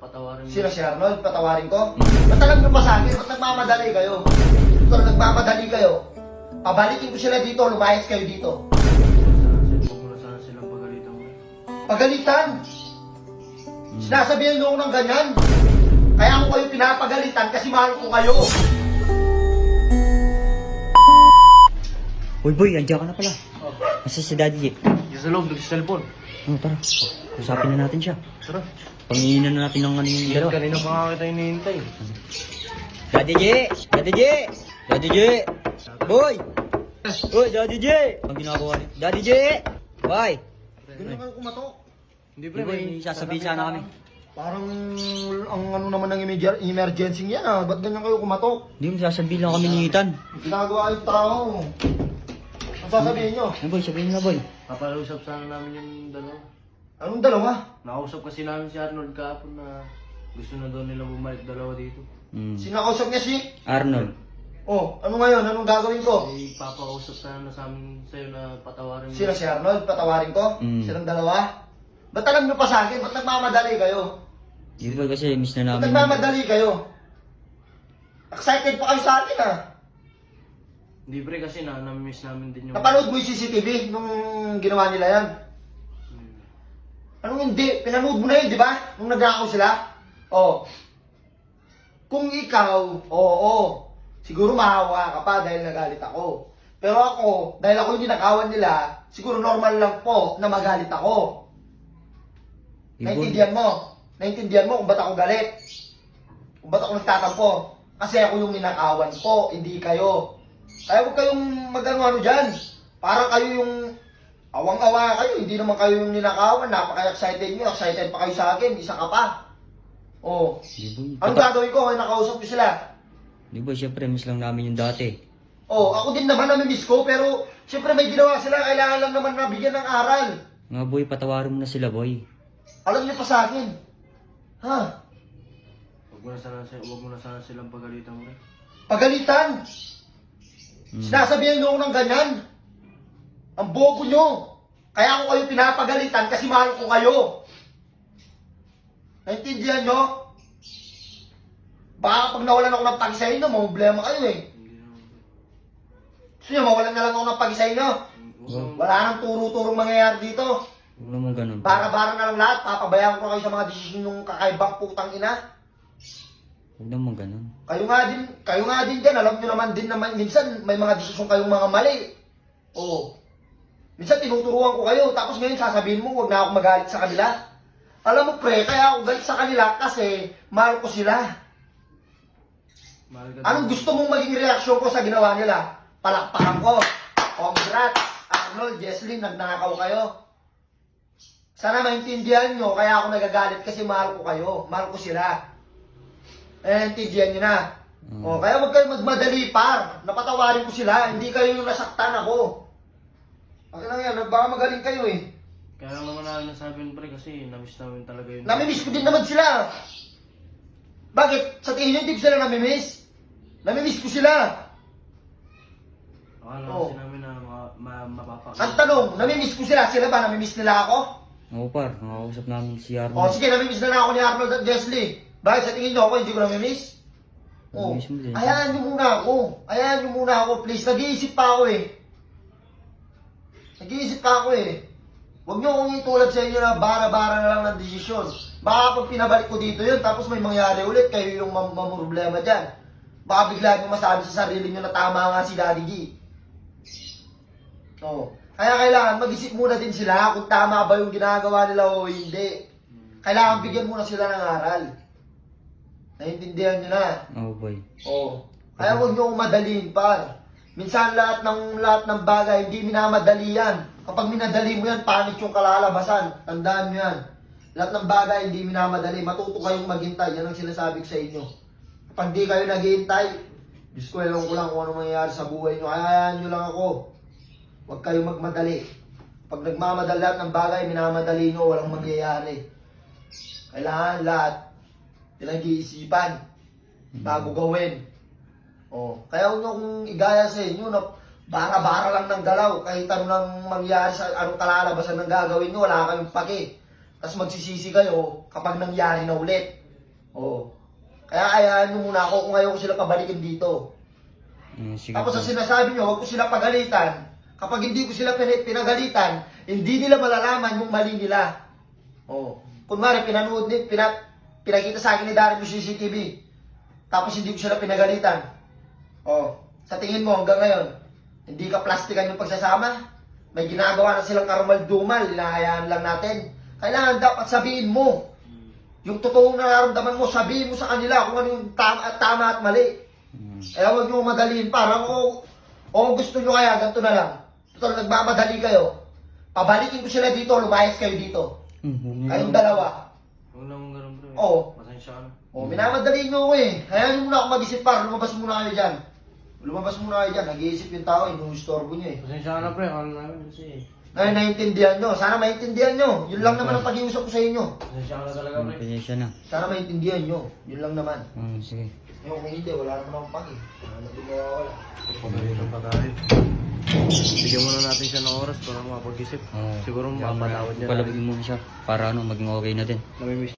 patawarin mo. Sino si Arnold? Patawarin ko? Ba't alam nyo pa sa akin? Ba't nagmamadali kayo? Ba't nagmamadali kayo? Pabalikin ko sila dito, lumayas kayo dito. Huwag mo na sana silang pagalitan mo. Pagalitan! Sinasabihan nyo ako ng ganyan. Kaya ako kayo pinapagalitan kasi mahal ko kayo. Uy boy, andiyan ka na pala. Nasa si Daddy eh. Yung sa loob, nag-cellphone. Oh, tara. Usapin na natin siya. Tara. Pangiinan na natin ng ano yung dalawa. Kanina pa nga kita hinihintay. Daddy J! Daddy J! Daddy J! Boy! Uy, Daddy J! Ang ginagawa niya. Daddy J! Boy! Ganun kayo kumatok. Hindi Di ba, sasabihin sana kami. Parang ang ano naman ng emergency yan ah. Ba't ganyan kayo kumatok? Hindi mo sasabihin lang kami ni Ethan. Ginagawa yung tao. Ang sasabihin nyo? Ano boy, sabihin na boy. Papalusap sana namin yung dalawa. Anong dalawa? Nakausap kasi namin si Arnold kahapon na gusto na daw nila bumalik dalawa dito. Sinakausap niya si... Arnold. Oh, ano ngayon? Anong gagawin ko? Eh, papausap sana sa amin sa'yo na patawarin mo. Sino si Arnold? Patawarin ko? Silang dalawa? Ba't alam nyo pa sa akin? Ba't nagmamadali kayo? Di ba kasi miss na Ba't namin. nagmamadali kayo? Excited pa kayo sa akin ah. Hindi pre kasi na-miss namin din yung... Napanood mo yung CCTV nung ginawa nila yan? Anong hindi? Pinanood mo na yun, di ba? Nung nag-aakaw sila? Oh. Kung ikaw, oo. Siguro mahawa ka pa dahil nagalit ako. Pero ako, dahil ako yung ninakawan nila, siguro normal lang po na magalit ako. Naintindihan mo? Naintindihan mo kung ba't ako galit? Kung ba't ako nagtatampo? Kasi ako yung ninakawan po, hindi kayo. Kaya huwag kayong mag-ano dyan. Parang kayo yung awang-awa kayo. Hindi naman kayo yung ninakawan. Napaka-excited nyo. Excited pa kayo sa akin. Isa ka pa. Oh. Di ba? Anong gagawin ko? Kaya nakausap ko sila. Di ba, syempre miss lang namin yung dati. Oh, ako din naman namimiss ko. Pero, siyempre may ginawa sila. Kailangan lang naman nabigyan ng aral. Nga boy, patawarin mo na sila boy. Alam niyo pa sa akin. Ha? Huwag mo na sana silang pagalitan mo. Pagalitan. Sinasabihan nyo ako ng ganyan. Ang bobo nyo. Kaya ako kayo pinapagalitan kasi mahal ko kayo. Naintindihan nyo? Baka pag nawalan ako ng pag sa inyo, problema kayo eh. Gusto nyo, mawalan na lang ako ng pag sa inyo? Wala nang turo-turong mangyayari dito. Huwag naman ganun. Bara-bara na lang lahat, papabayaan ko kayo sa mga desisyon ng kakaibang putang ina. Huwag naman ganun. Kayo nga din dyan, alam nyo naman din naman, minsan may mga desisyon kayong mga mali. Oo. Minsan tinuturuan ko kayo, tapos ngayon sasabihin mo, huwag na ako magalit sa kanila. Alam mo pre, kaya ako galit sa kanila kasi mahal ko sila. Anong gusto mong maging reaksyon ko sa ginawa nila? Palakpakan ko. Congrats, Arnold, Jesslyn, nagnakaw kayo. Sana maintindihan nyo, kaya ako nagagalit kasi mahal ko kayo. Mahal ko sila. Naintindihan nyo na. O, kaya huwag kayo magmadali par. Napatawarin ko sila, hindi kayo yung nasaktan ako. Okay lang yan, baka magaling kayo eh. Kaya lang naman namin nasabi pre kasi namiss namin talaga yun. Namimiss ko din naman sila. Bakit? Sa tingin nyo, hindi ko sila namimiss? Namimiss ko sila. Akala Oo. kasi namin na mapapakalit. Ang tanong, namimiss ko sila. Sila ba? Namimiss nila ako? Oo par, nakakausap namin si O Arnold. sige, namimiss na lang ako ni Arnold at Jessley. Bakit sa tingin nyo ako, hindi ko namimiss? O, Namimiss mo din. hayaan nyo muna ako. Hayaan nyo muna ako, please. Nag-iisip pa ako eh. Nag-iisip pa ako eh. Huwag nyo akong itulad sa inyo na bara-bara na lang ng desisyon. Baka pag pinabalik ko dito yun, tapos may mangyari ulit, kayo yung mamroblema dyan. Baka bigla nyo masabi sa sarili nyo na tama nga si Daddy G. Oo. Kaya kailangan mag-isip muna din sila kung tama ba yung ginagawa nila o hindi. Kailangan bigyan muna sila ng aral. Naiintindihan nyo na. Oo boy. Oo. Kaya huwag nyo akong madaliin pa. Minsan lahat ng bagay, hindi minamadali yan. Kapag minadali mo yan, pangit yung kalalabasan. Tandaan nyo yan. Lahat ng bagay, hindi minamadali. Matuto kayong maghintay. Yan ang sinasabi ko sa inyo. Kapag di kayo naghihintay, Diyos ko, ewan ko lang kung ano mangyayari sa buhay nyo. Hayaan nyo lang ako. Huwag kayong magmadali. Pag nagmamadali lahat ng bagay, minamadali nyo, walang mangyayari. Kailangan lahat pinag-iisipan bago gawin. Oh, kaya huwag nyo kung igaya sa inyo na bara-bara lang ng galaw. Kahit anong mangyari sa anong kalalabasan ng gagawin nyo, wala kayong pake. Tapos magsisisi kayo kapag nangyari na ulit. Oo. Kaya ayahan nyo muna ako kung ayaw ko sila pabalikin dito. Sige Tapos po. sa sinasabi nyo, huwag ko sila pagalitan. Kapag hindi ko sila pinagalitan, hindi nila malalaman yung mali nila. Oh. Kunwari, pinakita sa akin ni Darren yung CCTV. Tapos hindi ko sila pinagalitan. Oh. Sa tingin mo, hanggang ngayon, hindi ka plastikan yung pagsasama? May ginagawa na silang karumal-dumal, hinahayaan lang natin. Kailangan dapat sabihin mo. Yung totoong nararamdaman mo, sabihin mo sa kanila kung ano yung tama at mali. Kaya huwag nyo madaliin. Parang, kung gusto nyo kaya, ganito na lang. Total, nagmamadali kayo. Pabalikin ko sila dito, lumayas kayo dito. Kayong dalawa. Huwag naman ganun bro. Oo. Pasensya ka na. Minamadali nyo ako eh. Hayaan nyo muna ako mag-isip par, lumabas muna kayo dyan. Lumabas muna kayo dyan, nag-iisip yung tao, inuustorbo nyo eh. Pasensya ka na pre, ano namin kasi Ay, naiintindihan nyo. Sana maintindihan nyo. Yun lang naman ang pag-iusap ko sa inyo. pasensya ka na talaga pre. Pasensya na. Sana maintindihan nyo. Yun lang naman. Sige. Yung kung hindi, wala naman akong paki. Wala wala. Pagalitan pa tayo. Bigyan muna natin siya ng oras para makapag-isip. Siguro mapatawad niya. Palabigin mo siya para maging okay na din. Namimiss